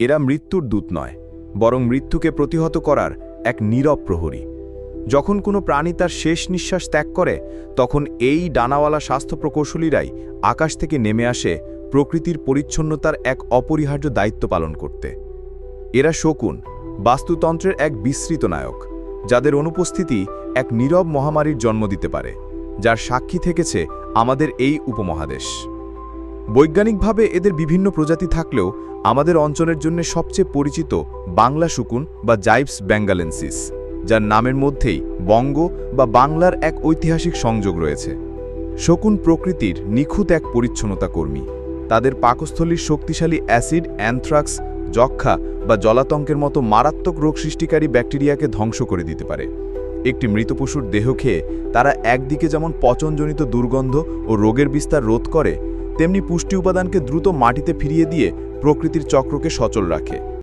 এরা মৃত্যুর দূত নয়, বরং মৃত্যুকে প্রতিহত করার এক নীরব প্রহরী। যখন কোনো প্রাণী তার শেষ নিঃশ্বাস ত্যাগ করে, তখন এই ডানাওয়ালা স্বাস্থ্য প্রকৌশলীরাই আকাশ থেকে নেমে আসে প্রকৃতির পরিচ্ছন্নতার এক অপরিহার্য দায়িত্ব পালন করতে। এরা শকুন, বাস্তুতন্ত্রের এক বিস্তৃত নায়ক, যাদের অনুপস্থিতি এক নীরব মহামারীর জন্ম দিতে পারে, যার সাক্ষী থেকেছে আমাদের এই উপমহাদেশ। বৈজ্ঞানিকভাবে এদের বিভিন্ন প্রজাতি থাকলেও আমাদের অঞ্চলের জন্য সবচেয়ে পরিচিত বাংলা শকুন বা জাইপস বেঙ্গালেন্সিস, যার নামের মধ্যেই বঙ্গ বা বাংলার এক ঐতিহাসিক সংযোগ রয়েছে। শকুন প্রকৃতির নিখুঁত এক পরিচ্ছন্নতা কর্মী। তাদের পাকস্থলীর শক্তিশালী অ্যাসিড অ্যানথ্রাক্স, যক্ষা বা জলাতঙ্কের মতো মারাত্মক রোগ সৃষ্টিকারী ব্যাকটেরিয়াকে ধ্বংস করে দিতে পারে। একটি মৃত পশুর দেহ খেয়ে তারা একদিকে যেমন পচনজনিত দুর্গন্ধ ও রোগের বিস্তার রোধ করে, তেমনি পুষ্টি উপাদানকে দ্রুত মাটিতে ফিরিয়ে দিয়ে প্রকৃতির চক্রকে সচল রাখে।